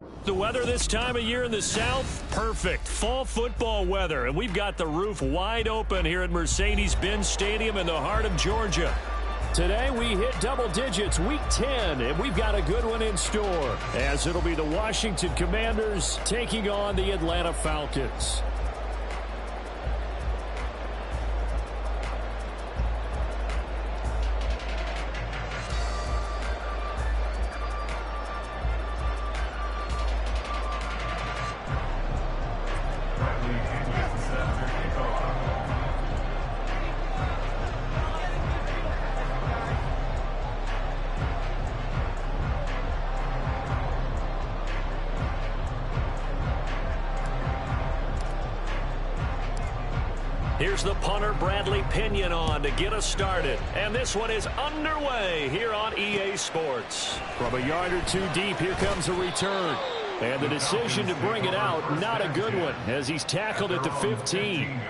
The weather this time of year in the South, perfect. Fall football weather, and we've got the roof wide open here at Mercedes-Benz Stadium in the heart of Georgia. Today we hit double digits, week 10, and we've got a good one in store, as it'll be the Washington Commanders taking on the Atlanta Falcons. Here's the punter, Bradley Pinion, on to get us started. And this one is underway here on EA Sports. From a yard or two deep, here comes a return. And the decision to bring it out, not a good one, as he's tackled at the 15.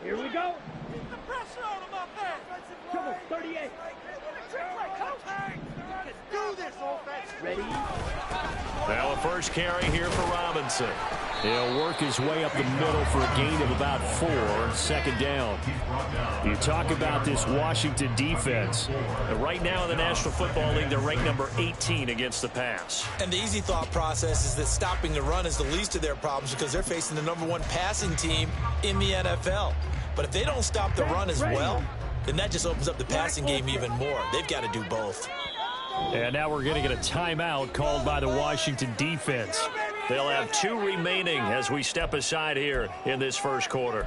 Here we go. Keep the pressure on him up there. Come on, 38. Do this, offense. Ready? Well, the first carry here for Robinson. He'll work his way up the middle for a gain of about 4, second down. You talk about this Washington defense. Right now in the National Football League, they're ranked number 18 against the pass. And the easy thought process is that stopping the run is the least of their problems because they're facing the #1 passing team in the NFL. But if they don't stop the run as well, then that just opens up the passing game even more. They've got to do both. And now we're going to get a timeout called by the Washington defense. They'll have 2 remaining as we step aside here in this first quarter.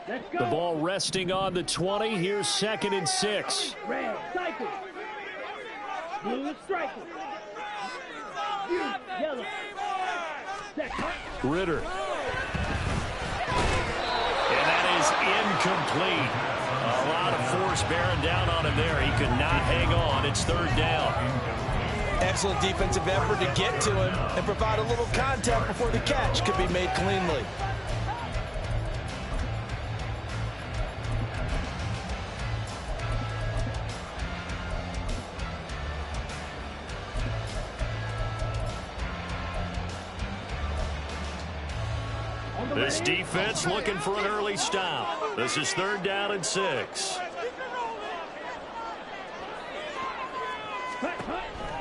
The ball resting on the 20. Here's 2nd and 6. Red, cycle. Blue, strike. Yellow. Ritter. And that is incomplete. A lot of force bearing down on him there. He could not hang on. It's 3rd down. Excellent defensive effort to get to him and provide a little contact before the catch could be made cleanly. This defense looking for an early stop. This is 3rd down and 6.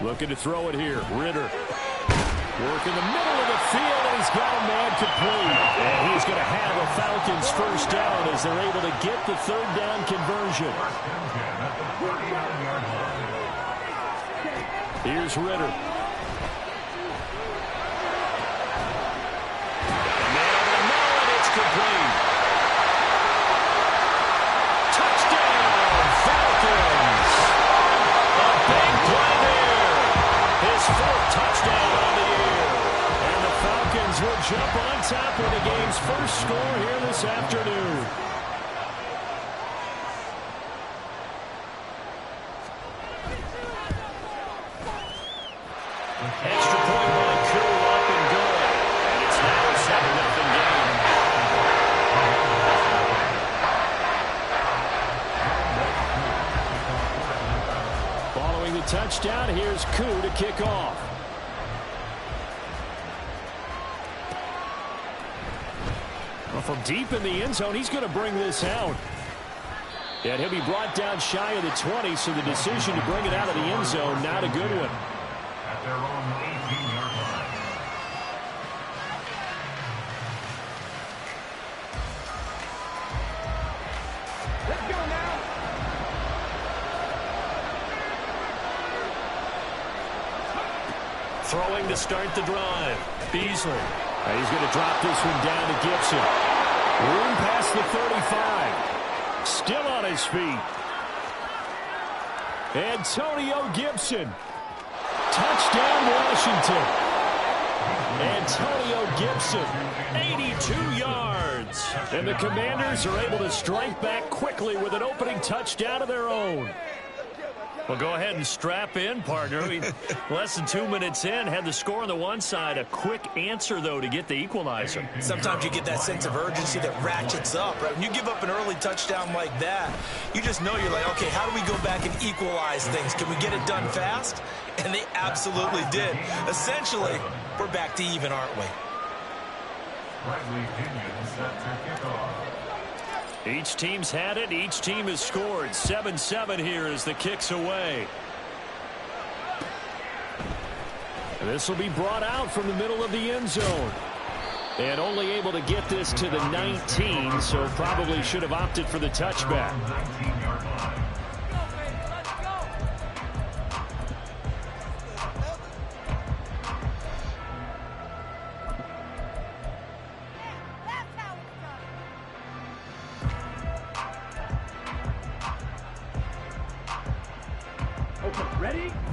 Looking to throw it here. Ritter. Work in the middle of the field, and he's got a man complete. And he's going to have a Falcons first down as they're able to get the 3rd down conversion. Here's Ritter. Complete. Touchdown, Falcons. A big play there. His 4th touchdown on the year. And the Falcons will jump on top of the game's first score here this afternoon. Extra point by Koo, up and good. And it's now a 7-0 game. Following the touchdown, here's Koo to kick off. Well, from deep in the end zone, he's going to bring this out. And he'll be brought down shy of the 20, so the decision to bring it out of the end zone, not a good one. At their own 18-yard line. Let's go now. Throwing to start the drive. Beasley. He's going to drop this one down to Gibson. Room past the 35. Still on his feet. Antonio Gibson. Touchdown, Washington. Antonio Gibson, 82 yards. And the Commanders are able to strike back quickly with an opening touchdown of their own. Well, go ahead and strap in, partner. Less than 2 minutes in, had the score on the one side. A quick answer, though, to get the equalizer. Sometimes you get that sense of urgency that ratchets up, right? When you give up an early touchdown like that, you just know you're like, okay, how do we go back and equalize things? Can we get it done fast? And they absolutely did. Essentially, we're back to even, aren't we? Each team's had it. Each team has scored. 7-7 here as the kick's away. This will be brought out from the middle of the end zone. And only able to get this to the 19, so probably should have opted for the touchback.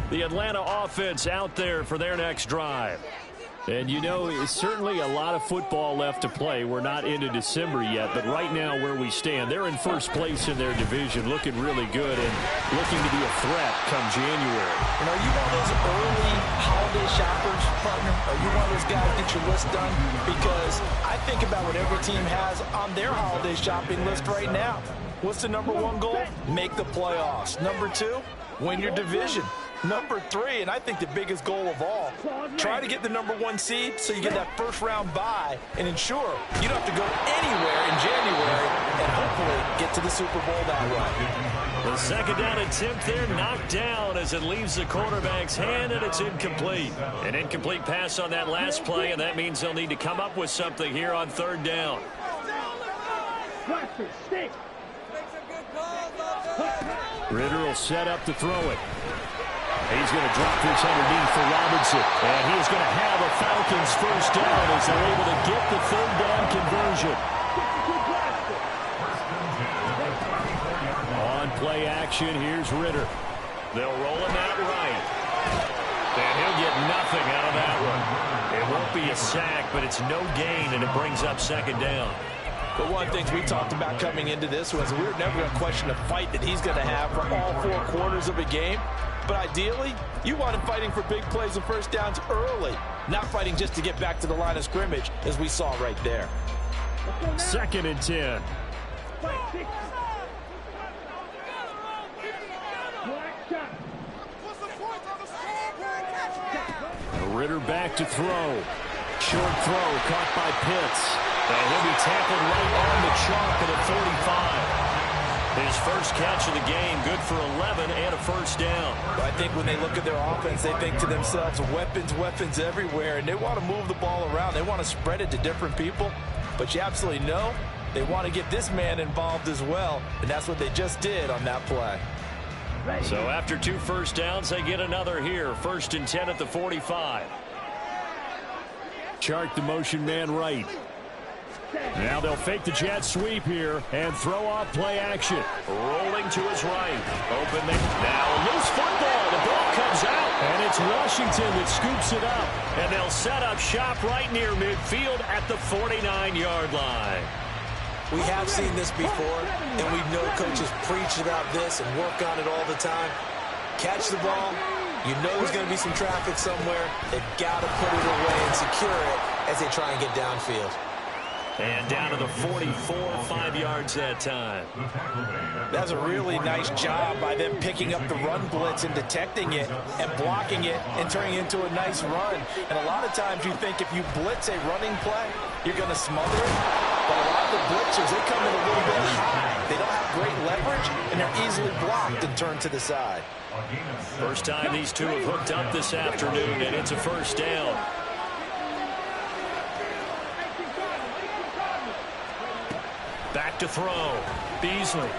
The Atlanta offense out there for their next drive. And you know, it's certainly a lot of football left to play. We're not into December yet, but right now where we stand, they're in first place in their division, looking really good and looking to be a threat come January. And are you one of those early holiday shoppers, partner? Are you one of those guys get your list done? Because I think about what every team has on their holiday shopping list right now. What's the number one goal? Make the playoffs. Number two, win your division. Number three, and I think the biggest goal of all, try to get the number one seed so you get that first round bye and ensure you don't have to go anywhere in January and hopefully get to the Super Bowl that way. The second down attempt there knocked down as it leaves the quarterback's hand, and it's incomplete. An incomplete pass on that last play, and that means they'll need to come up with something here on third down. Ritter will set up to throw it. He's going to drop this underneath for Robinson. And he's going to have a Falcons first down as they're able to get the third down conversion. On play action, here's Ritter. They'll roll him out right. And he'll get nothing out of that one. It won't be a sack, but it's no gain, and it brings up second down. But one of the things we talked about coming into this was we were never going to question the fight that he's going to have for all four quarters of a game. But ideally, you want him fighting for big plays and first downs early, not fighting just to get back to the line of scrimmage, as we saw right there. 2nd and 10. Ritter back to throw. Short throw caught by Pitts. And he'll be tackled right on the chalk at the 45. His first catch of the game, good for 11 and a first down. I think when they look at their offense, they think to themselves, weapons, weapons everywhere, and they want to move the ball around. They want to spread it to different people, but you absolutely know they want to get this man involved as well, and that's what they just did on that play. So after 2 first downs, they get another here. 1st and 10 at the 45. Chark the motion man right. Now they'll fake the jet sweep here and throw off play action. Rolling to his right. Open now. Loose football. The ball comes out. And it's Washington that scoops it up. And they'll set up shop right near midfield at the 49-yard line. We have seen this before, and we know coaches preach about this and work on it all the time. Catch the ball. You know there's going to be some traffic somewhere. They've got to put it away and secure it as they try and get downfield. And down to the 44, 5 yards that time. That's a really nice job by them picking up the run blitz and detecting it and blocking it and turning it into a nice run. And a lot of times you think if you blitz a running play, you're going to smother it. But a lot of the blitzers, they come in a little bit high. They don't have great leverage, and they're easily blocked and turned to the side. First time these two have hooked up this afternoon, and it's a first down. Back to throw. Beasley.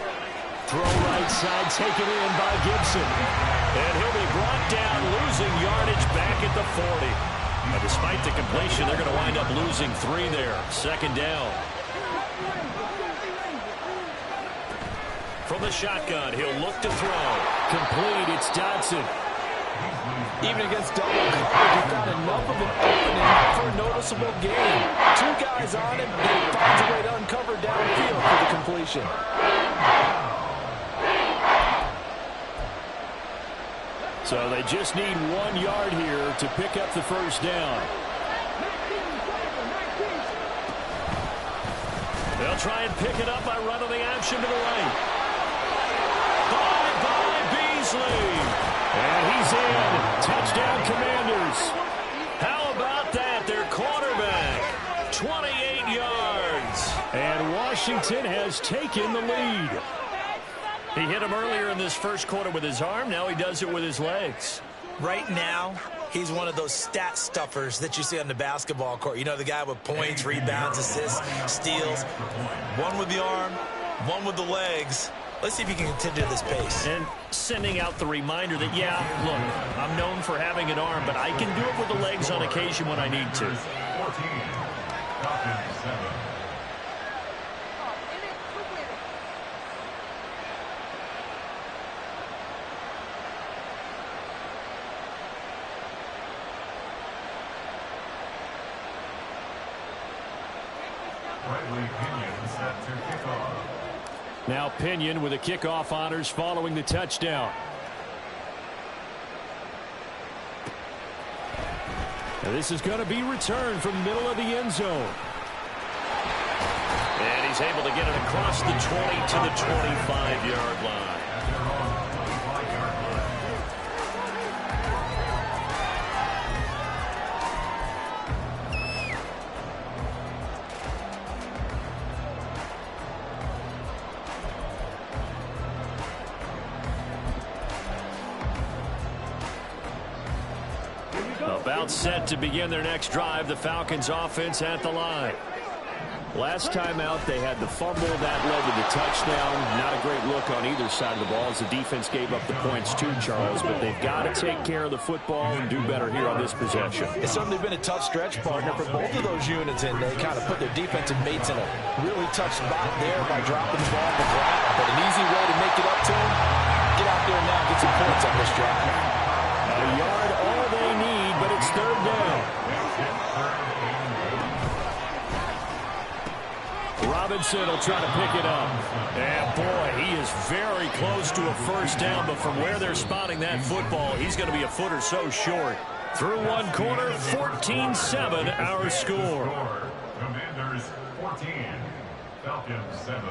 Throw right side, taken in by Gibson. And he'll be brought down, losing yardage back at the 40. Now, despite the completion, they're going to wind up losing 3 there. Second down. From the shotgun, he'll look to throw. Complete, it's Dodson. Even against double coverage, he found enough of an opening for a noticeable gain. Two guys on him, and he finds a way to uncover downfield for the completion. So they just need 1 yard here to pick up the first down. They'll try and pick it up by running the option to the right. By Beasley. And he's in. Touchdown, Commanders. How about that? Their quarterback, 28 yards. And Washington has taken the lead. He hit him earlier in this first quarter with his arm. Now he does it with his legs. Right now, he's one of those stat stuffers that you see on the basketball court. You know, the guy with points, rebounds, assists, steals. One with the arm, one with the legs. Let's see if he can continue this pace. And sending out the reminder that, yeah, look, I'm known for having an arm, but I can do it with the legs on occasion when I need to. 14, Falcons 7. Now Pinion with the kickoff honors following the touchdown. Now this is going to be returned from the middle of the end zone. And he's able to get it across the 20 to the 25-yard line. About set to begin their next drive. The Falcons offense at the line. Last time out, they had the fumble that led to the touchdown. Not a great look on either side of the ball as the defense gave up the points too, Charles. But they've got to take care of the football and do better here on this possession. It's certainly been a tough stretch, partner, for both of those units, and they kind of put their defensive mates in a really tough spot there by dropping the ball on the ground. But an easy way to make it up to them, get out there now and get some points on this drive. A yard all they need, but it's third down. Robinson will try to pick it up. And boy, he is very close to a first down, but from where they're spotting that football, he's going to be a foot or so short. Through one quarter, 14-7 our score. Commanders 14, Falcons 7.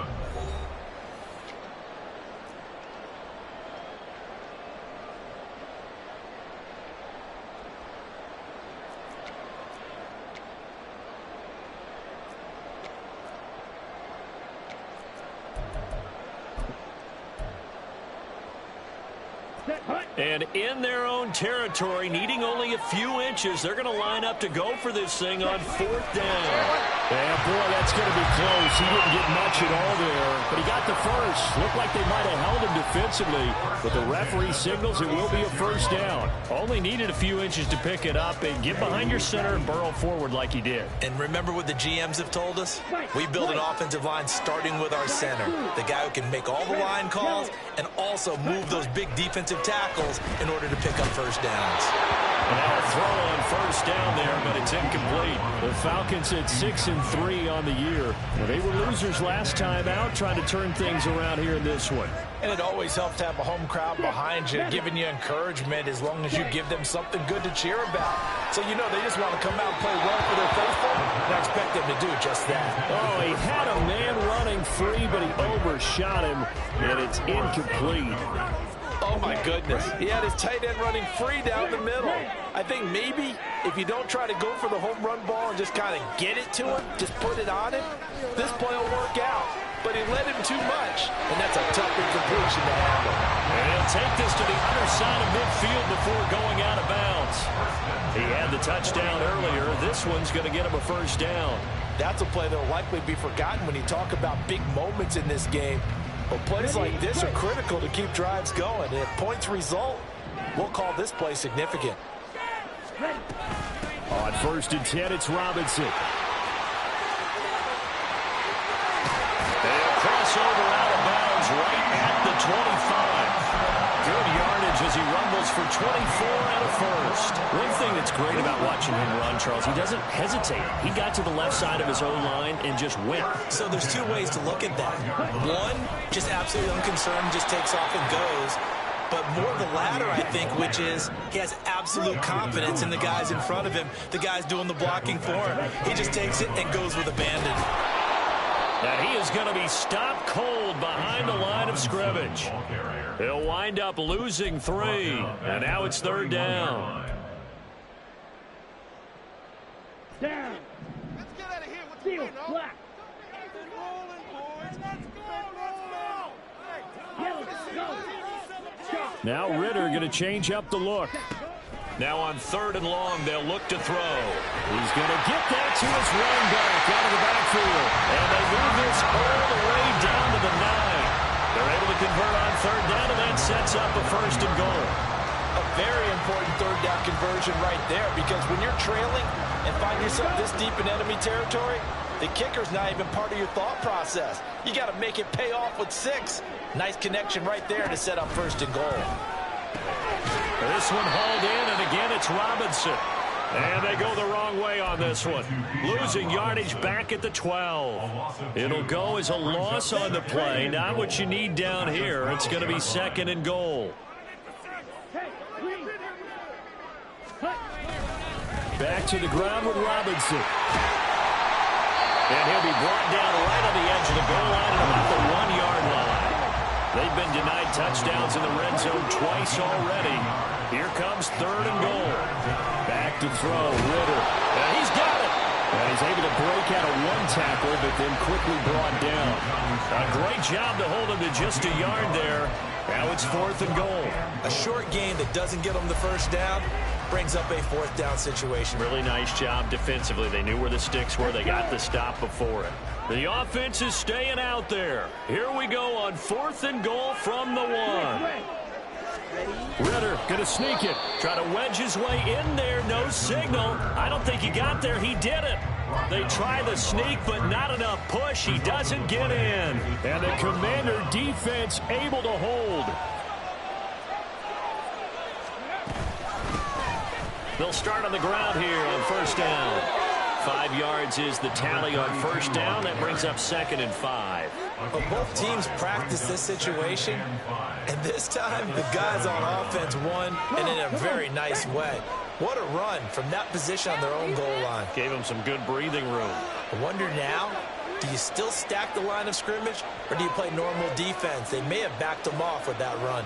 And in their own territory, needing only a few inches, they're going to line up to go for this thing on fourth down. And boy, that's going to be close. He didn't get much at all there, but he got the first. Looked like they might have held him defensively, but the referee signals it will be a first down. Only needed a few inches to pick it up and get behind your center and burrow forward like he did. And remember what the GMs have told us? We build an offensive line starting with our center, the guy who can make all the line calls and also move those big defensive tackles in order to pick up first downs. And now a throw on first down there, but it's incomplete. The Falcons at 6-3 on the year. Well, they were losers last time out, trying to turn things around here in this one. And it always helps to have a home crowd behind you, giving you encouragement as long as you give them something good to cheer about. So you know they just want to come out and play well for their faithful, and I expect them to do just that. Oh, he had a man running free, but he overshot him, and it's incomplete. Oh, my goodness. He had his tight end running free down the middle. I think maybe if you don't try to go for the home run ball and just kind of get it to him, just put it on him, this play will work out. But he led him too much, and that's a tough incompletion to handle. And he'll take this to the other side of midfield before going out of bounds. He had the touchdown earlier. This one's going to get him a first down. That's a play that will likely be forgotten when you talk about big moments in this game. But plays like this are critical to keep drives going. And if points result, we'll call this play significant. On 1st and 10, it's Robinson. They'll cross over out of bounds right at the 25. Good yardage as he rumbles for 24 and a first. One thing that's great about watching him run, Charles, he doesn't hesitate. He got to the left side of his own line and just went. So there's two ways to look at that. One, just absolutely unconcerned, just takes off and goes. But more the latter, I think, which is he has absolute confidence in the guys in front of him, the guys doing the blocking for him. He just takes it and goes with abandon. And he is going to be stopped cold behind the line of scrimmage. He'll wind up losing 3. And now it's 3rd down. Down. Let's get out of here. What's the deal? Black. Now Ritter going to change up the look. Now on 3rd and long, they'll look to throw. He's going to get that to his running back out of the backfield. And they move this all the way down to the 9. They're able to convert on 3rd down, and that sets up a 1st and goal. A very important 3rd down conversion right there, because when you're trailing and find yourself this deep in enemy territory, the kicker's not even part of your thought process. You got to make it pay off with 6. Nice connection right there to set up 1st and goal. This one hauled in, and again it's Robinson. And they go the wrong way on this one. Losing yardage back at the 12. It'll go as a loss on the play. Not what you need down here. It's going to be 2nd and goal. Back to the ground with Robinson. And he'll be brought down right on the edge of the goal line at about the 1-yard line. They've been denied touchdowns in the red zone twice already. Here comes 3rd and goal. Back to throw, Ritter. And he's got it. And he's able to break out of one tackler, but then quickly brought down. A great job to hold him to just a yard there. Now it's 4th and goal. A short gain that doesn't get them the 1st down brings up a 4th down situation. Really nice job defensively. They knew where the sticks were. They got the stop before it. The offense is staying out there. Here we go on 4th and goal from the 1. Ritter going to sneak it. Try to wedge his way in there. No signal. I don't think he got there. He did it. They try the sneak, but not enough push. He doesn't get in. And the Commander defense able to hold. They'll start on the ground here on 1st down. 5 yards is the tally on 1st down. That brings up 2nd and 5. Well, both teams practice this situation, and this time the guys on offense won, and in a very nice way. What a run from that position on their own goal line. Gave them some good breathing room. I wonder now, do you still stack the line of scrimmage, or do you play normal defense? They may have backed them off with that run.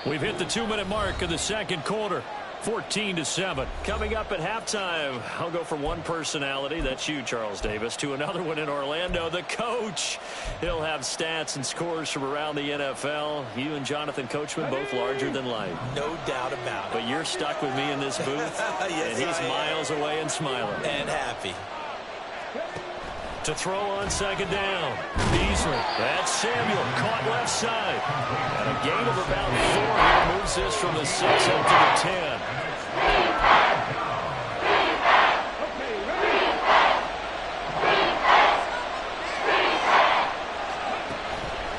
We've hit the 2-minute mark of the 2nd quarter. 14-7. Coming up at halftime, I'll go from one personality, that's you, Charles Davis, to another one in Orlando, the coach. He'll have stats and scores from around the NFL. You and Jonathan Coachman, both larger than life. No doubt about it. But you're stuck with me in this booth, yes, and he's miles away and smiling. And happy. To throw on 2nd down. Beasley. That's Samuel. Caught left side. And a gain of about 4 here moves this from the 6 up to the 10.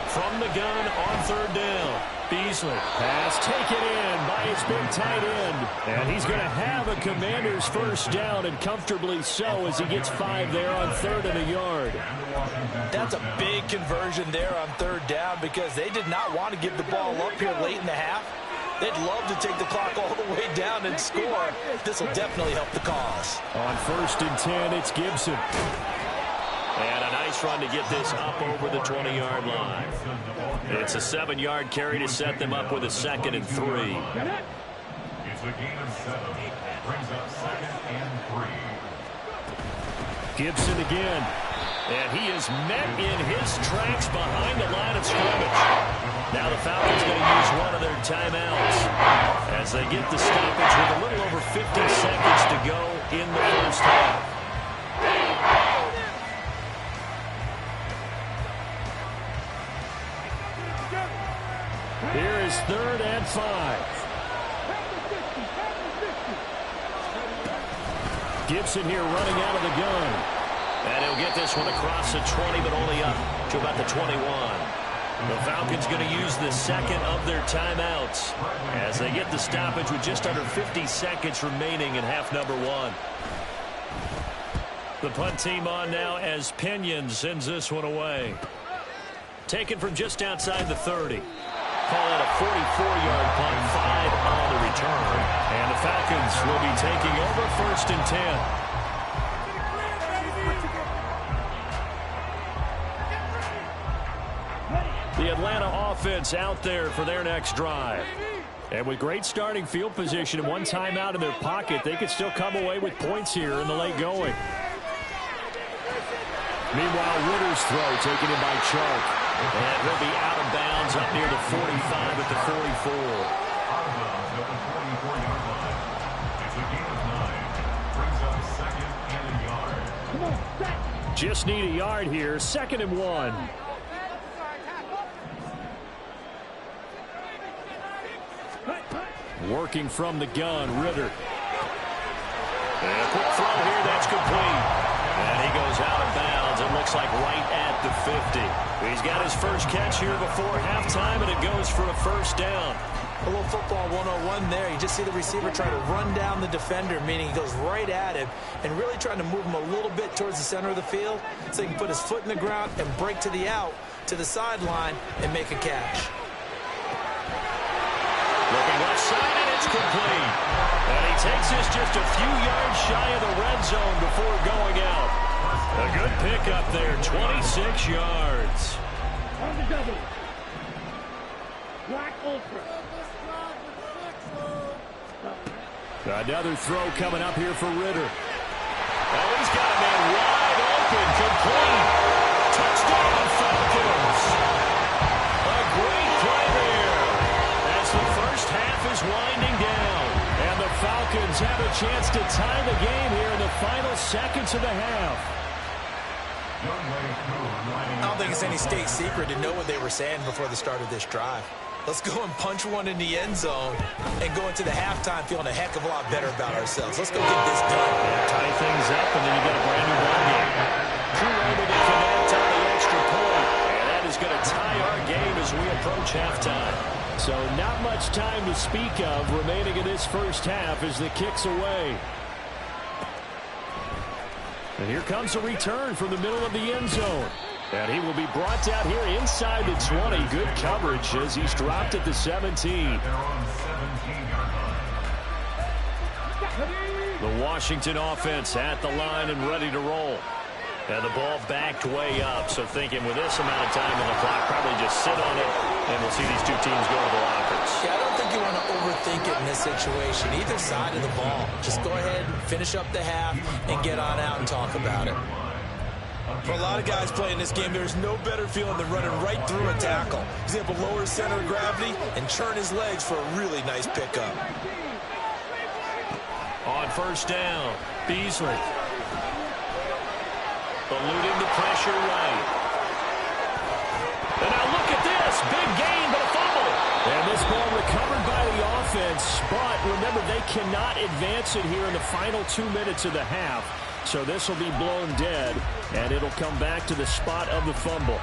From the gun on 3rd down. Beasley. Pass taken in by his big tight end. And he's going to have a Commander's 1st down, and comfortably so, as he gets 5 there on 3rd and a yard. That's a big conversion there on 3rd down, because they did not want to give the ball up here late in the half. They'd love to take the clock all the way down and score. This will definitely help the cause. On 1st and 10, it's Gibson. And a nice run to get this up over the 20-yard line. It's a 7-yard carry to set them up with a 2nd and 3. It's a gain of 7. Brings up 2nd and 3. Gibson again. And he is met in his tracks behind the line of scrimmage. Now the Falcons going to use one of their timeouts as they get the stoppage with a little over 50 seconds to go in the 1st half. Here is 3rd and 5. Gibson here running out of the gun. And he'll get this one across the 20, but only up to about the 21. The Falcons going to use the second of their timeouts as they get the stoppage with just under 50 seconds remaining in half number one. The punt team on now as Pinion sends this one away. Taken from just outside the 30. Call it a 44-yard punt, 5 on the return. And the Falcons will be taking over 1st and 10. The Atlanta offense out there for their next drive. And with great starting field position and one timeout in their pocket, they could still come away with points here in the late going. Meanwhile, Ritter's throw taken in by Chark. And he'll be out of bounds up near the 45 at the 44. Out of bounds at the 44-yard line. It's a gain of 9. Brings up 2nd and a yard. Just need a yard here. 2nd and 1. Working from the gun, Ritter. And a quick throw here, that's complete. And he goes out of bounds. It looks like right at the 50. He's got his first catch here before halftime, and it goes for a 1st down. A little football 101 there. You just see the receiver try to run down the defender, meaning he goes right at him and really trying to move him a little bit towards the center of the field so he can put his foot in the ground and break to the out, to the sideline, and make a catch. Looking left side, and it's complete. And he takes this just a few yards shy of the red zone before going out. A good pickup there, 26 yards. On the double. Black Ultra. Another throw coming up here for Ritter. Oh, he's got a man wide open, complete. Touchdown, Falcons. A great play there as the first half is winding down. And the Falcons have a chance to tie the game here in the final seconds of the half. I don't think it's any state secret to know what they were saying before the start of this drive. Let's go and punch one in the end zone and go into the halftime feeling a heck of a lot better about ourselves. Let's go get this done. Yeah, tie things up, and then you get a brand new ball game. Crew able to connect on the extra point, and that is going to tie our game as we approach halftime. So not much time to speak of remaining in this first half as the kick's away. And here comes a return from the middle of the end zone. And he will be brought down here inside the 20. Good coverage as he's dropped at the 17. The Washington offense at the line and ready to roll. And the ball backed way up. So thinking with this amount of time on the clock, probably just sit on it. And we'll see these two teams go to the lockers. Yeah, I don't think you want to overthink it in this situation. Either side of the ball. Just go ahead and finish up the half and get on out and talk about it. For a lot of guys playing this game, there's no better feeling than running right through a tackle. He's able to lower his center of gravity and churn his legs for a really nice pickup. On 1st down, Beasley. Eluding the pressure right. And now look at this. Big gain, but a fumble. And this ball recovered by the offense. But remember, they cannot advance it here in the final 2 minutes of the half. So this will be blown dead, and it'll come back to the spot of the fumble.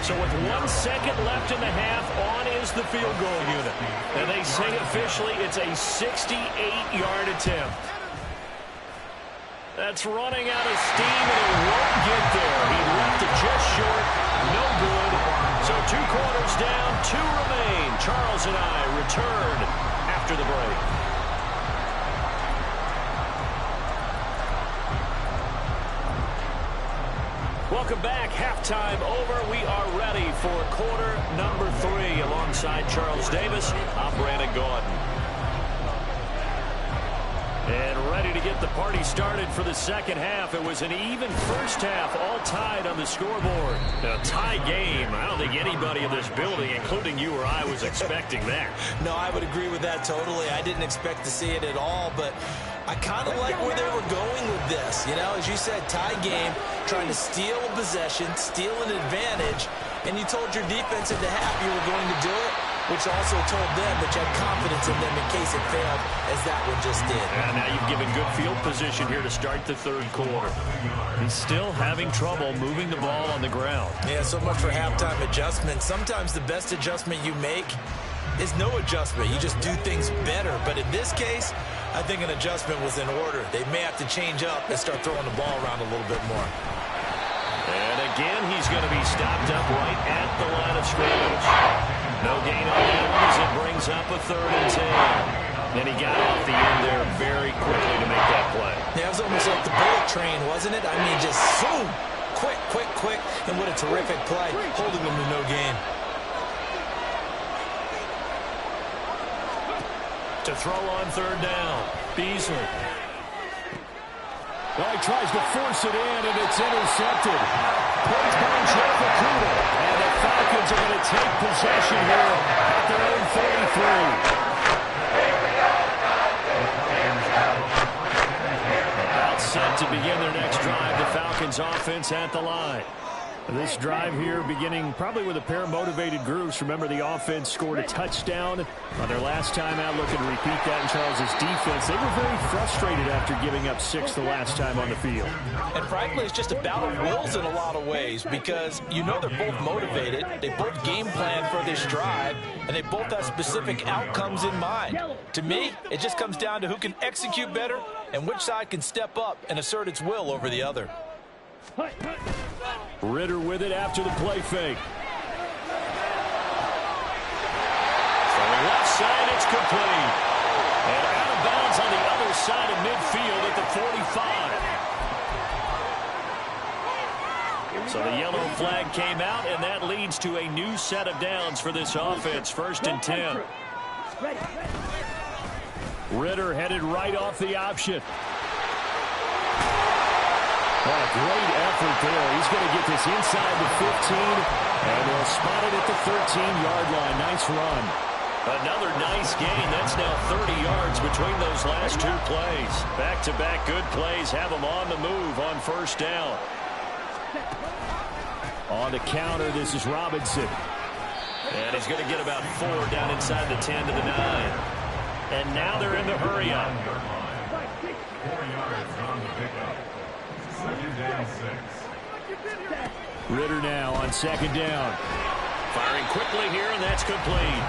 So with 1 second left in the half, on is the field goal unit. And they say officially it's a 68-yard attempt. That's running out of steam, and it won't get there. He left it just short. No good. So 2 quarters down, 2 remain. Charles and I return after the break. Welcome back. Halftime over. We are ready for quarter number 3 alongside Charles Davis. I'm Brandon Gordon. And ready to get the party started for the second half. It was an even first half, all tied on the scoreboard. A tie game. I don't think anybody in this building, including you or I, was expecting that. No, I would agree with that totally. I didn't expect to see it at all, but I kind of like where they were going with this. You know, as you said, tie game, trying to steal a possession, steal an advantage, and you told your defense at the half you were going to do it. which also told them that you had confidence in them in case it failed, as that one just did. And now you've given good field position here to start the third quarter. He's still having trouble moving the ball on the ground. Yeah, so much for halftime adjustment. Sometimes the best adjustment you make is no adjustment. You just do things better. But in this case, I think an adjustment was in order. They may have to change up and start throwing the ball around a little bit more. And again, he's going to be stopped up right at the line of scrimmage. No gain on that one as it brings up a 3rd and 10. And he got off the end there very quickly to make that play. Yeah, it was almost like the bullet train, wasn't it? I mean, just boom, quick, quick, quick. And what a terrific play, holding them to no gain. To throw on 3rd down, Beasley. Well, he tries to force it in, and it's intercepted. Plays by Jeff Okudah. And the Falcons are going to take possession here at their own 33. About set to begin their next drive. The Falcons offense at the line. This drive here beginning probably with a pair of motivated groups. Remember, the offense scored a touchdown on their last time out. Looking to repeat that in Charles's defense. They were very frustrated after giving up 6 the last time on the field. And frankly, it's just a battle of wills in a lot of ways because you know they're both motivated. They both game plan for this drive, and they both have specific outcomes in mind. To me, it just comes down to who can execute better and which side can step up and assert its will over the other. Ridder with it after the play fake. Throwing left side, it's complete. And out of bounds on the other side of midfield at the 45. So the yellow flag came out, and that leads to a new set of downs for this offense. 1st and 10. Ridder headed right off the option. Oh, great effort there. He's going to get this inside the 15, and they'll spot it at the 13-yard line. Nice run. Another nice gain. That's now 30 yards between those last 2 plays. Back-to-back good plays have them on the move on 1st down. On the counter, this is Robinson. And he's going to get about 4 down inside the 10 to the 9. And now they're in the hurry-up. 4 yards on the pickup. 2nd and 6. Ridder now on 2nd down. Firing quickly here, and that's complete.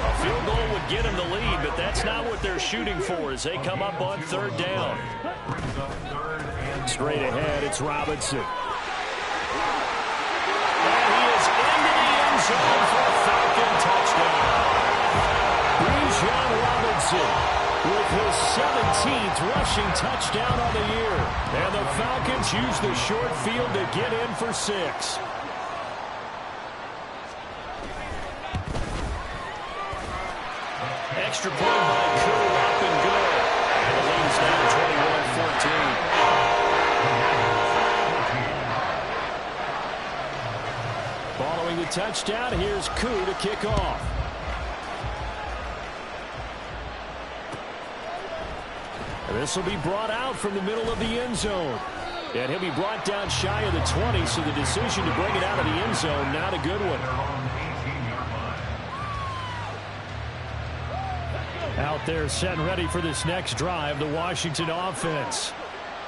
A field goal would get him the lead, but that's not what they're shooting for as they come up on 3rd down. Straight ahead, it's Robinson. And he is into the end zone for a Falcon touchdown. Bijan Robinson with his 17th rushing touchdown on the year. And the Falcons use the short field to get in for 6. Extra point by Koo, up and good. And the lead is now 21-14. Following the touchdown, here's Koo to kick off. This will be brought out from the middle of the end zone. And he'll be brought down shy of the 20, so the decision to bring it out of the end zone, not a good one. Out there set and ready for this next drive, the Washington offense.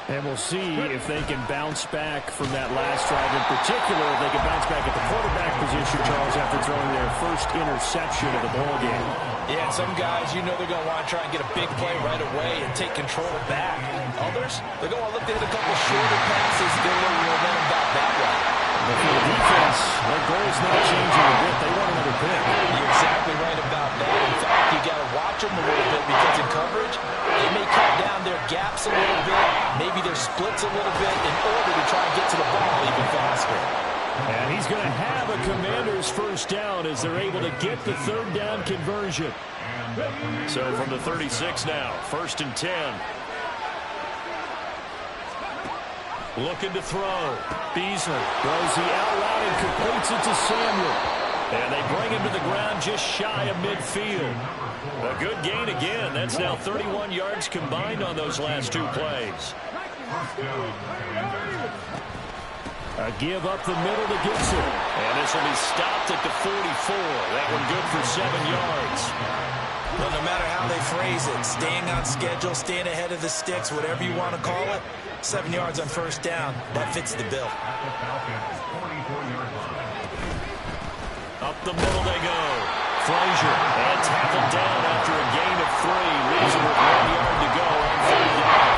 And we'll see if they can bounce back from that last drive. In particular, if they can bounce back at the quarterback position, Charles, after throwing their first interception of the ballgame. Yeah, some guys, you know they're going to want to try and get a big play right away and take control back. Others, they're going to look to hit a couple shorter passes. They're going to run them back that way. But for the defense, their goal is not changing a bit. They want another pick. You're exactly right about that. In fact, you got to watch them a little bit because in coverage, they may cut down their gaps a little bit, maybe their splits a little bit in order to try and get to the ball even faster. And he's going to have a Commander's 1st down as they're able to get the 3rd down conversion. So from the 36 now, 1st and 10. Looking to throw. Beasley throws the out route and completes it to Samuel. And they bring him to the ground just shy of midfield. A good gain again. That's now 31 yards combined on those last 2 plays. A give up the middle to Gibson. And this will be stopped at the 44. That one good for 7 yards. Well, no matter how they phrase it, staying on schedule, staying ahead of the sticks, whatever you want to call it, 7 yards on first down, that fits the bill. Up the middle they go. Frazier, and tackled down after a gain of 3. Leaves it with 1 yard to go on 3rd down.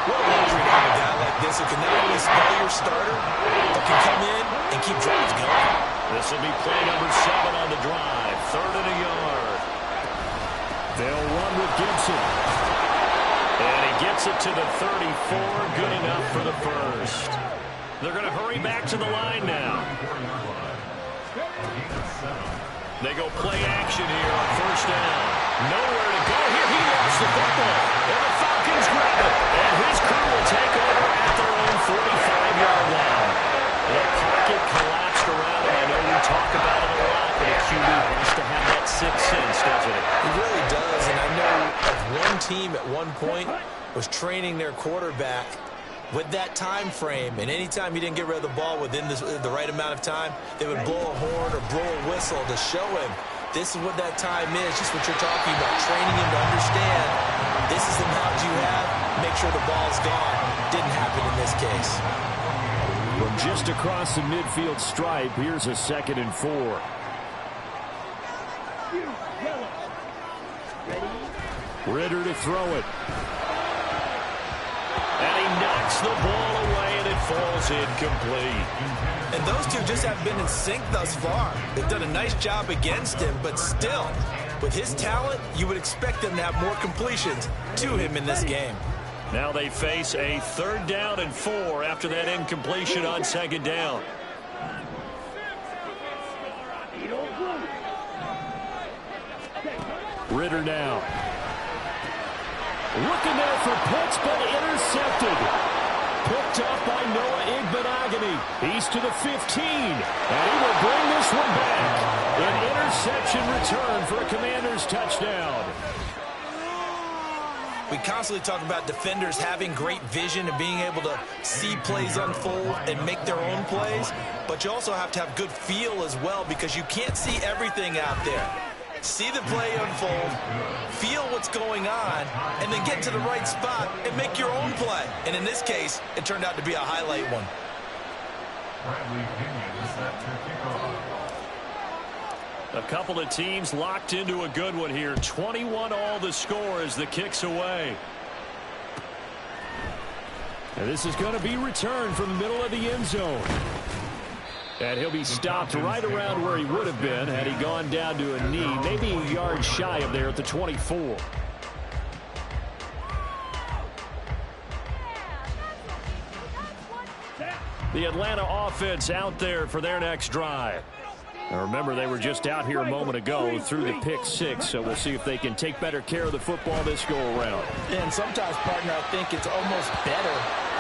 What a luxury to have a guy like this who can not only spell your starter, but can come in and keep drives going. This will be play number 7 on the drive. 3rd and a yard. They'll run with Gibson. And he gets it to the 34. Good enough for the first. They're going to hurry back to the line now. They go play action here on first down. Nowhere to go here. He lost the football. And the Falcons grab it. And his crew will take over at their own 45-yard line. The pocket collapsed around him. I know we talk about it a lot, but a QB has to have that sixth sense, doesn't it? He really does, and I know of one team at one point was training their quarterback with that time frame, and anytime he didn't get rid of the ball within the right amount of time, they would blow a horn or blow a whistle to show him this is what that time is, just what you're talking about, training him to understand this is the amount you have, make sure the ball's gone. Didn't happen in this case. From just across the midfield stripe, here's a 2nd and 4. Ridder to throw it. And he knocks the ball away, and it falls incomplete. And those two just haven't been in sync thus far. They've done a nice job against him, but still, with his talent, you would expect them to have more completions to him in this game. Now they face a 3rd down and 4 after that incompletion on 2nd down. Ridder now. Looking there for Pitts, but intercepted. Picked up by Noah Igbinoghene. He's to the 15. And he will bring this one back. An interception return for a Commanders touchdown. We constantly talk about defenders having great vision and being able to see plays unfold and make their own plays. But you also have to have good feel as well, because you can't see everything out there. See the play unfold, feel what's going on, and then get to the right spot and make your own play. And in this case, it turned out to be a highlight one. A couple of teams locked into a good one here. 21 all the score as the kick's away. And this is going to be returned from the middle of the end zone. And he'll be stopped right around where he would have been had he gone down to a knee, maybe a yard shy of there at the 24. The Atlanta offense out there for their next drive. Now remember, they were just out here a moment ago through the pick 6, so we'll see if they can take better care of the football this go-around. And sometimes, partner, I think it's almost better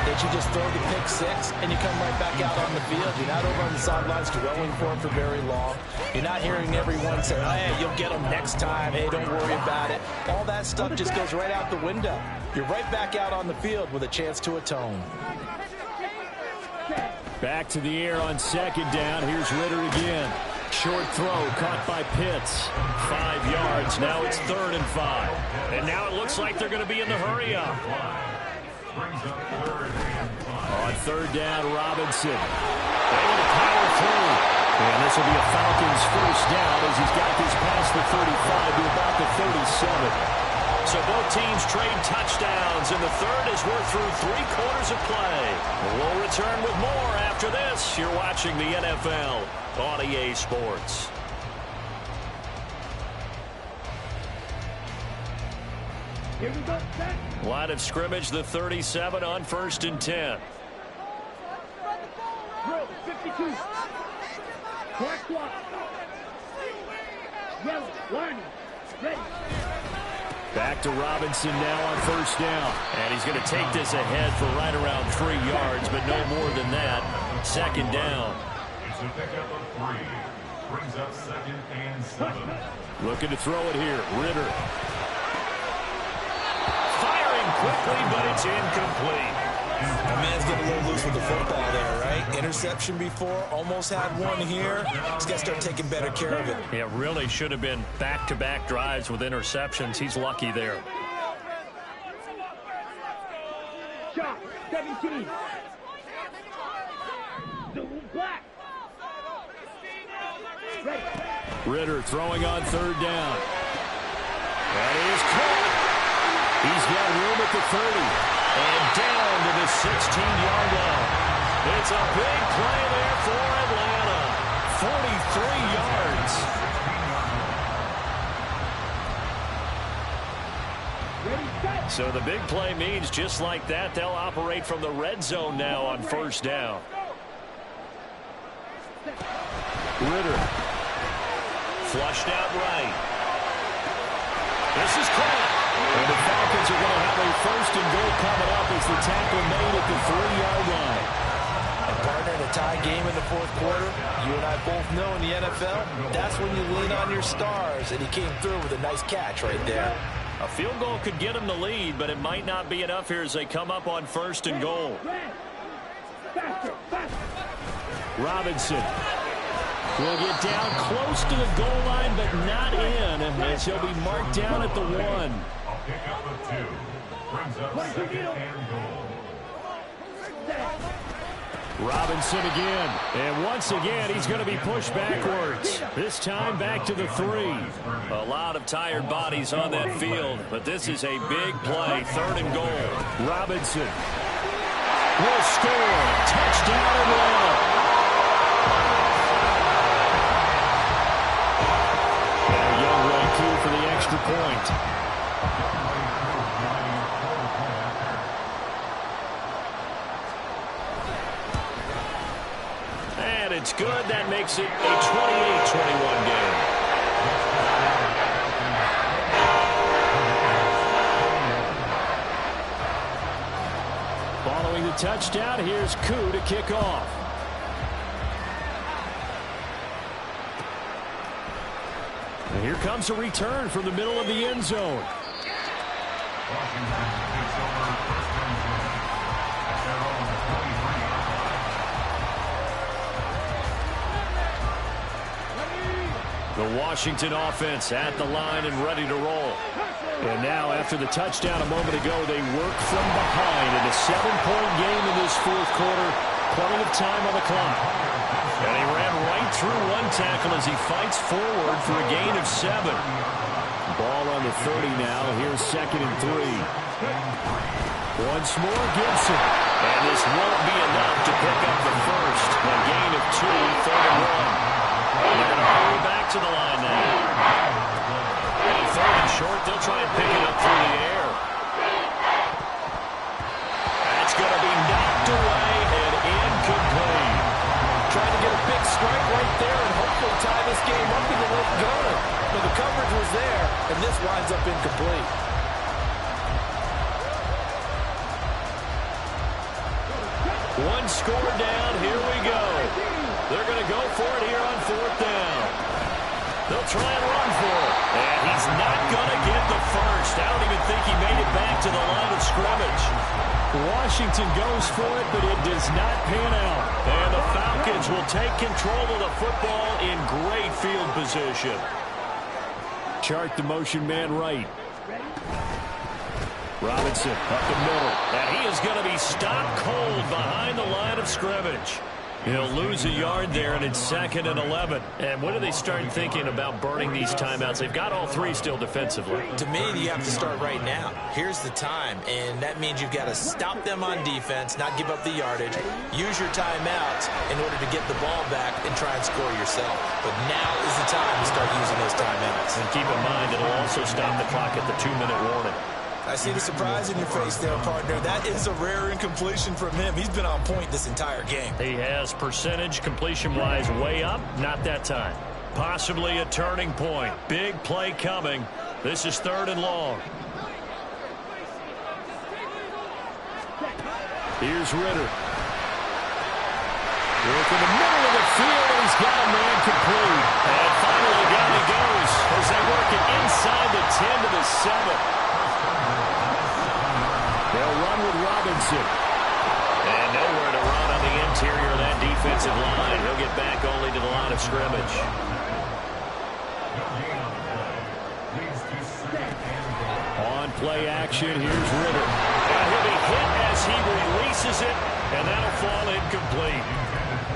that you just throw the pick 6 and you come right back out on the field. You're not over on the sidelines dwelling for it for very long. You're not hearing everyone say, hey, you'll get them next time. Hey, don't worry about it. All that stuff just goes right out the window. You're right back out on the field with a chance to atone. Back to the air on 2nd down. Here's Ridder again. Short throw caught by Pitts. 5 yards. Now it's 3rd and 5. And now it looks like they're going to be in the hurry-up. On 3rd down, Robinson. They want to power through. And this will be a Falcons first down as he's got this past the 35 to about the 37. So both teams trade touchdowns, and the 3rd as we're through 3 quarters of play. We'll return with more after this. You're watching the NFL on EA Sports. Here we go. Line of scrimmage, the 37 on 1st and 10. Drill, 52. Black block. Yellow, lining. Ready. Back to Robinson now on 1st down. And he's going to take this ahead for right around 3 yards, but no more than that. 2nd down. It's a pickup of 3. Brings up 2nd and 7. Looking to throw it here. Ridder. Firing quickly, but it's incomplete. The man's getting a little loose with the football there, right? Interception before, almost had one here. He's got to start taking better care of it. Yeah, really should have been back-to-back drives with interceptions. He's lucky there. Shot, 17. Black. Ritter throwing on third down. That is caught. He's got room at the 30. And down to the 16-yard line. It's a big play there for Atlanta. 43 yards. So the big play means just like that, they'll operate from the red zone now on first down. Ritter. Flushed out right. This is caught. And the Falcons are going to have a first and goal coming up as the tackle made at the 3-yard line. And partner, in a tie game in the fourth quarter, you and I both know in the NFL, that's when you lean on your stars, and he came through with a nice catch right there. A field goal could get them the lead, but it might not be enough here as they come up on first and goal. Robinson will get down close to the goal line, but not in, as he'll be marked down at the 1. I'll pick up the 2. Brings up second and goal. Robinson again, and once again he's going to be pushed backwards. This time back to the 3. A lot of tired bodies on that field, but this is a big play, 3rd and goal. Robinson will score. Touchdown Atlanta. For the extra point. And it's good. That makes it a 28-21 game. Following the touchdown, here's Koo to kick off. And here comes a return from the middle of the end zone. The Washington offense at the line and ready to roll. And now, after the touchdown a moment ago, they work from behind in a 7-point game in this fourth quarter. Plenty of time on the clock. And he ran right through one tackle as he fights forward for a gain of 7. Ball on the 30 now. Here's 2nd and 3. Once more, Gibson. And this won't be enough to pick up the first. A gain of 2, 3rd and 1. And they're going to hurry back to the line now. And 3rd and short, they'll try and pick it up through the air. That's going to be knocked away and incomplete. Trying to get a big strike right there and hopefully tie this game up in the left corner. But the coverage was there, and this winds up incomplete. One score down, here we go. They're going to go for it here on 4th down. They'll try and run for it. And he's not going to get the first. I don't even think he made it back to the line of scrimmage. Washington goes for it, but it does not pan out. And the Falcons will take control of the football in great field position. Chart the motion man right. Robinson up the middle. And he is going to be stopped cold behind the line of scrimmage. He'll lose a yard there, and it's 2nd and 11. And when do they start thinking about burning these timeouts? They've got all 3 still defensively. To me, you have to start right now. Here's the time, and that means you've got to stop them on defense, not give up the yardage, use your timeouts in order to get the ball back and try and score yourself. But now is the time to start using those timeouts. And keep in mind, it'll also stop the clock at the 2-minute warning. I see the surprise in your face there, partner. That is a rare incompletion from him. He's been on point this entire game. He has percentage completion-wise way up. Not that time. Possibly a turning point. Big play coming. This is 3rd and long. Here's Ritter. Work in the middle of the field, and he's got a man complete. And finally down he goes as they work it inside the 10 to the 7. They'll run with Robinson. defensive line. He'll get back only to the line of scrimmage. On play action, here's Ritter. And he'll be hit as he releases it, and that'll fall incomplete.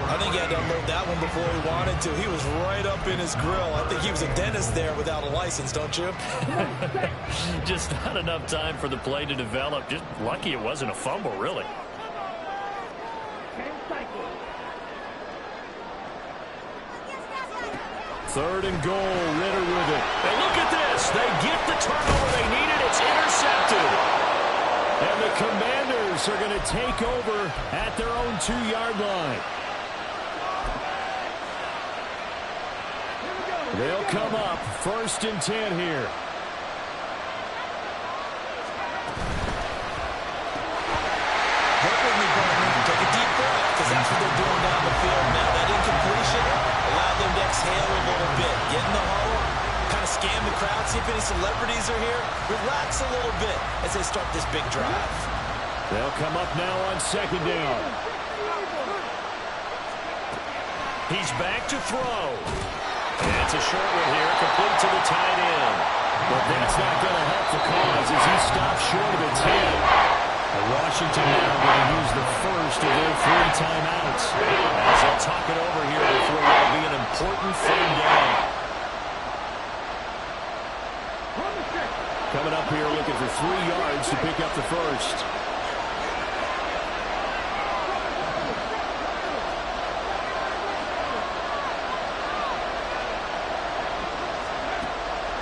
I think he had to unload that one before he wanted to. He was right up in his grill. I think he was a dentist there without a license, don't you? Just not enough time for the play to develop. Just lucky it wasn't a fumble, really. Third and goal, Ritter with it. And look at this. They get the turnover they needed. It's intercepted. And the Commanders are going to take over at their own 2-yard line. They'll come up 1st and 10 here. Work with me, partner. Take a deep breath, because that's what they're doing down the field now. That incompletion allowed them to exhale a little bit. Get in the huddle, kind of scan the crowd, see if any celebrities are here. Relax a little bit as they start this big drive. They'll come up now on 2nd down. He's back to throw. And it's a short one here, complete to the tight end. But that's not going to help the cause as he stops short of its head. Washington now going to use the first of their 3 timeouts. As they'll talk it over here before what will be an important 3rd down. Coming up here looking for 3 yards to pick up the first.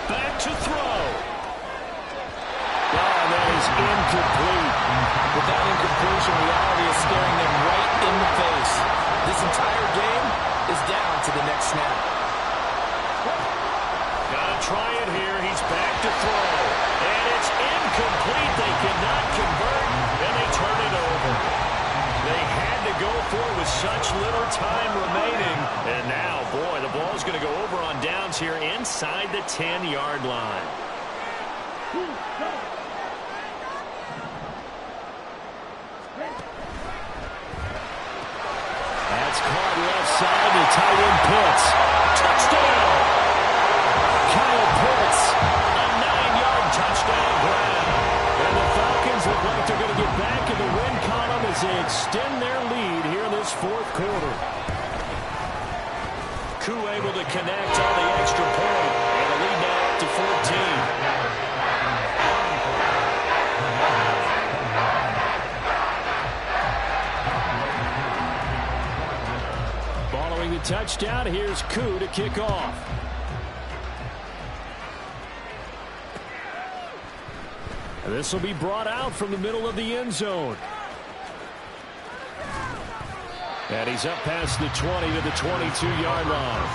Back to throw. Oh, that is incomplete. With that incompletion, reality is staring them right in the face. This entire game is down to the next snap. Gotta try it here. He's back to throw. And it's incomplete. They cannot convert, and they turn it over. They had to go for it with such little time remaining. And now, boy, the ball's going to go over on downs here inside the 10-yard line. That's caught left side to tight end Pitts. Touchdown! Kyle Pitts, a 9-yard touchdown grab. And the Falcons look like they're going to get back in the win column as they extend their lead here in this 4th quarter. Koo able to connect on the extra point. And the lead now up to 14. Following the touchdown, here's Koo to kick off. This will be brought out from the middle of the end zone. And he's up past the 20 to the 22-yard line.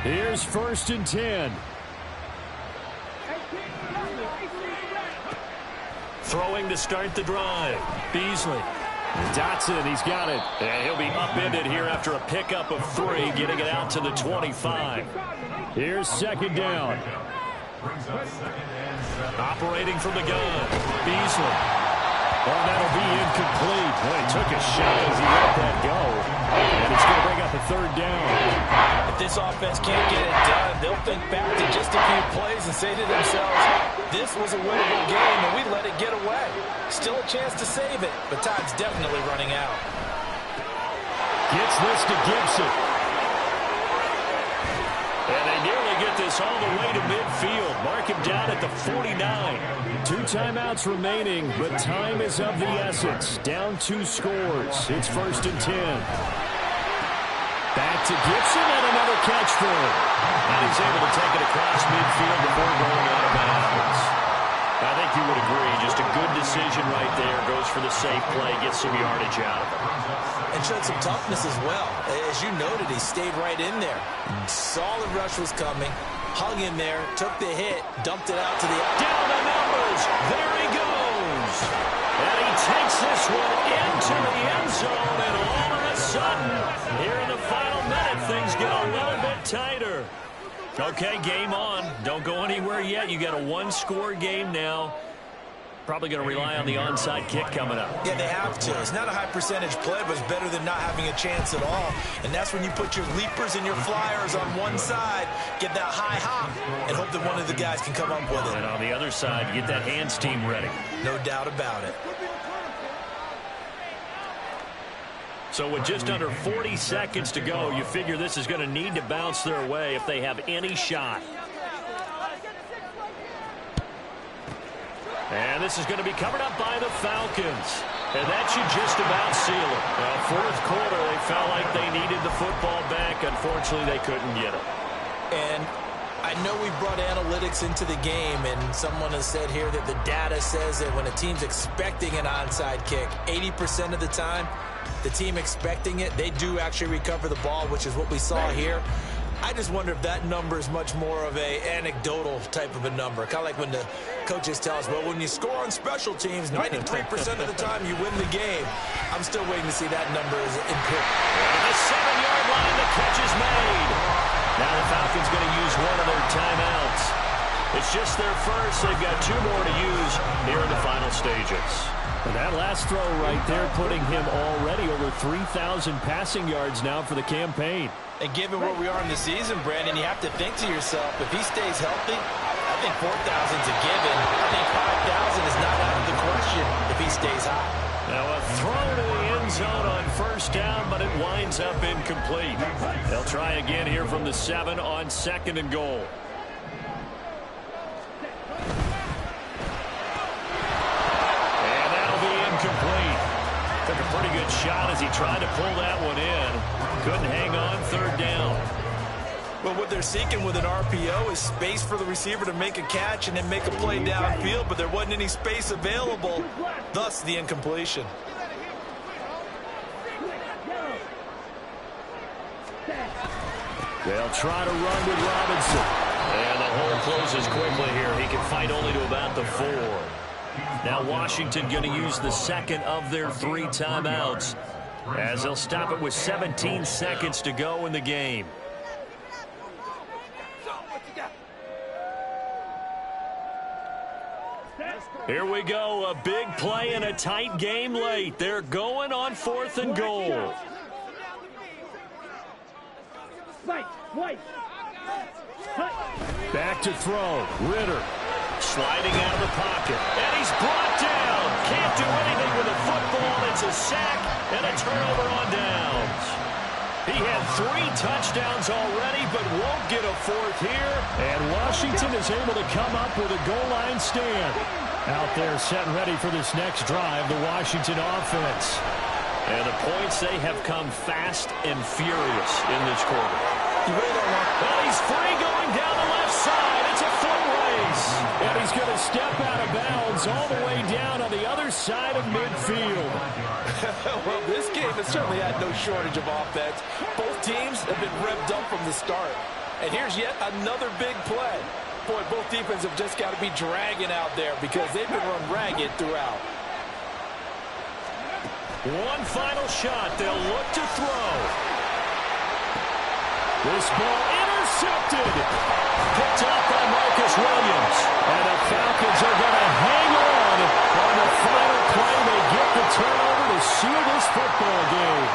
Here's 1st and 10. Throwing to start the drive. Beasley. Dotson, he's got it. And he'll be upended here after a pickup of 3, getting it out to the 25. Here's 2nd down. Operating from the gun. Beasley. Oh, that'll be incomplete. Well, he took a shot as he let that go. And it's going to bring up a 3rd down. If this offense can't get it done, they'll think back to just a few plays and say to themselves, this was a winnable game and we let it get away. Still a chance to save it, but time's definitely running out. Gets this to Gibson. And they nearly get this all the way to midfield. Mark him down at the 49. 2 timeouts remaining, but time is of the essence. Down 2 scores. It's 1st and 10. Back to Gibson and another catch for him. And he's able to take it across midfield before going out of bounds. I think you would agree. Just a good decision right there. Goes for the safe play. Gets some yardage out of it. And showed some toughness as well. As you noted, he stayed right in there. Saw the rush was coming. Hung in there. Took the hit. Dumped it out to the... Down the numbers. There he goes. And he takes this one into the end zone. And all of a sudden, here in the final minute, things get a little bit tighter. Okay, game on. Don't go anywhere yet. You got a one-score game now. Probably going to rely on the onside kick coming up. Yeah, they have to. It's not a high percentage play, but it's better than not having a chance at all. And that's when you put your leapers and your flyers on one side, get that high hop, and hope that one of the guys can come up with it. And on the other side, get that hands team ready. No doubt about it. So with just under 40 seconds to go, you figure this is going to need to bounce their way if they have any shot. And this is going to be covered up by the Falcons. And that should just about seal it. Now, fourth quarter, they felt like they needed the football back. Unfortunately, they couldn't get it. And I know we brought analytics into the game, and someone has said here that the data says that when a team's expecting an onside kick, 80% of the time, the team expecting it, they do actually recover the ball, which is what we saw here. I just wonder if that number is much more of a anecdotal type of a number. Kind of like when the coaches tell us, well, when you score on special teams, 93% of the time you win the game. I'm still waiting to see that number is improved. The 7-yard line, the catch is made. Now the Falcons going to use one of their timeouts. It's just their first. They've got 2 more to use here in the final stages. And that last throw right there putting him already over 3,000 passing yards now for the campaign. And given where we are in the season, Brandon, you have to think to yourself, if he stays healthy, I think 4,000 is a given. I think 5,000 is not out of the question if he stays hot. Now a throw to the end zone on first down, but it winds up incomplete. They'll try again here from the 7 on 2nd and goal. And that'll be incomplete. Took a pretty good shot as he tried to pull that one in. Couldn't hang on, 3rd down. Well, what they're seeking with an RPO is space for the receiver to make a catch and then make a play downfield, but there wasn't any space available, thus the incompletion. They'll try to run with Robinson. And the hole closes quickly here. He can fight only to about the 4. Now Washington going to use the 2nd of their 3 timeouts, as they'll stop it with 17 seconds to go in the game. Here we go, a big play in a tight game late. They're going on 4th and goal. Back to throw, Ritter. Sliding out of the pocket, and he's brought down. Can't do anything with the football. It's a sack and a turnover on downs. He had 3 touchdowns already, but won't get a 4th here. And Washington is able to come up with a goal line stand. Out there set and ready for this next drive, the Washington offense. And the points, they have come fast and furious in this quarter. You really don't want... Well, he's free going down the left side. It's a foot race. And he's going to step out of bounds all the way down on the other side of midfield. Well, this game has certainly had no shortage of offense. Both teams have been revved up from the start. And here's yet another big play. Boy, both defenses have just got to be dragging out there because they've been run ragged throughout. One final shot. They'll look to throw. This ball intercepted. Picked up by Marcus Williams. And the Falcons are going to hang on the final play. They get the turnover to seal this football game.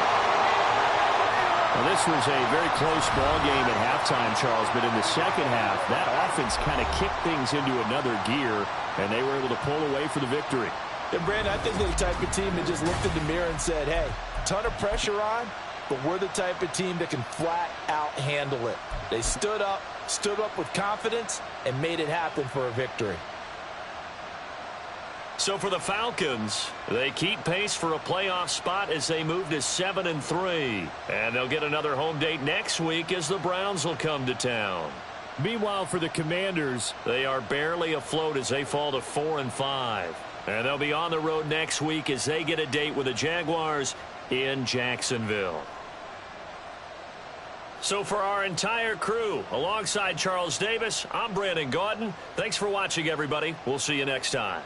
Well, this was a very close ball game at halftime, Charles, but in the second half, that offense kind of kicked things into another gear, and they were able to pull away for the victory. And, Brandon, I think they're the type of team that just looked in the mirror and said, hey, ton of pressure on, but we're the type of team that can flat out handle it. They stood up with confidence, and made it happen for a victory. So for the Falcons, they keep pace for a playoff spot as they move to 7-3. And they'll get another home date next week as the Browns will come to town. Meanwhile, for the Commanders, they are barely afloat as they fall to 4-5. And they'll be on the road next week as they get a date with the Jaguars in Jacksonville. So for our entire crew, alongside Charles Davis, I'm Brandon Gaudin. Thanks for watching, everybody. We'll see you next time.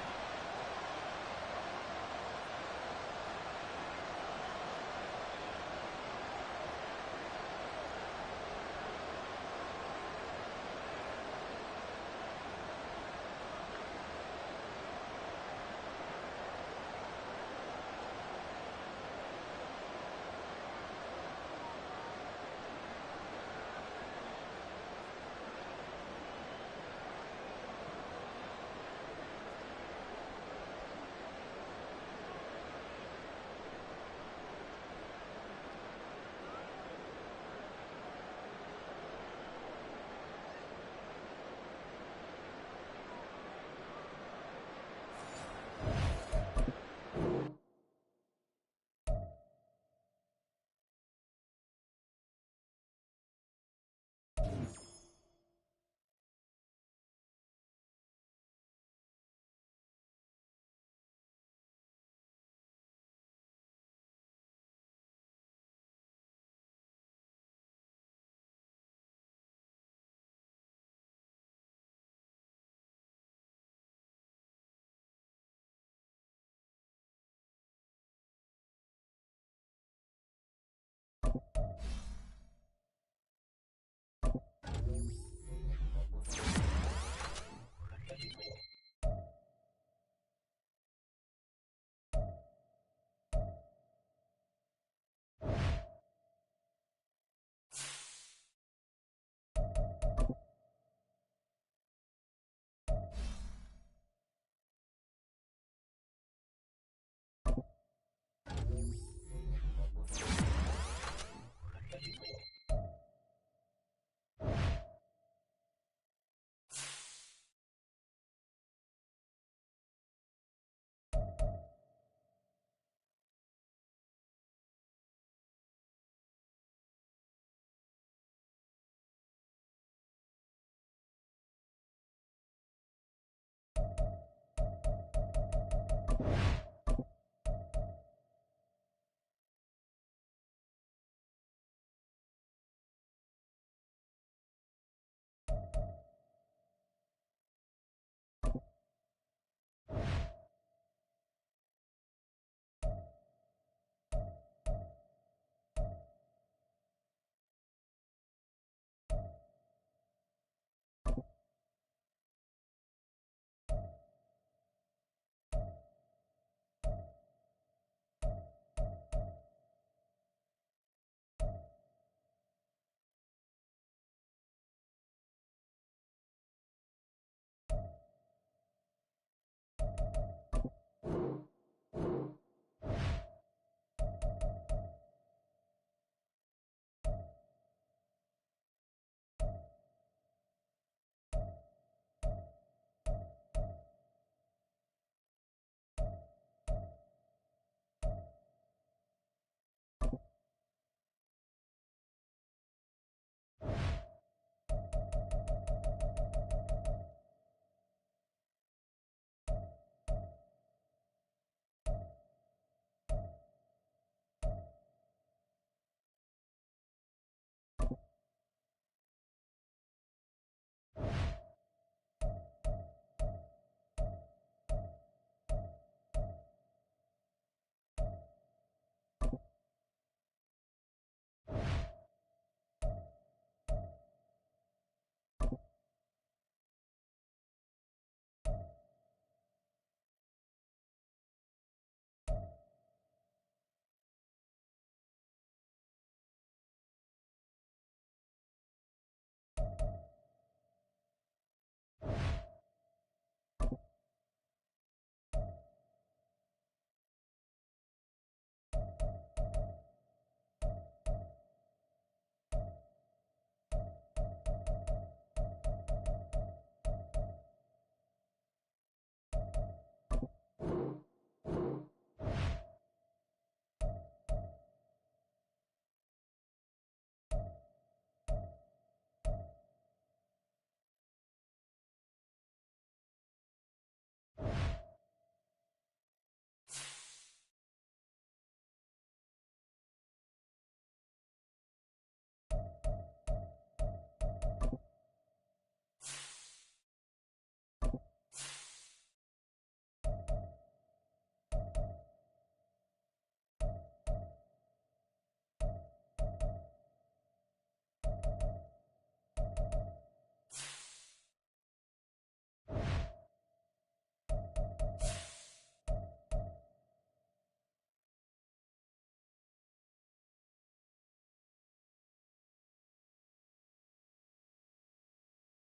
it.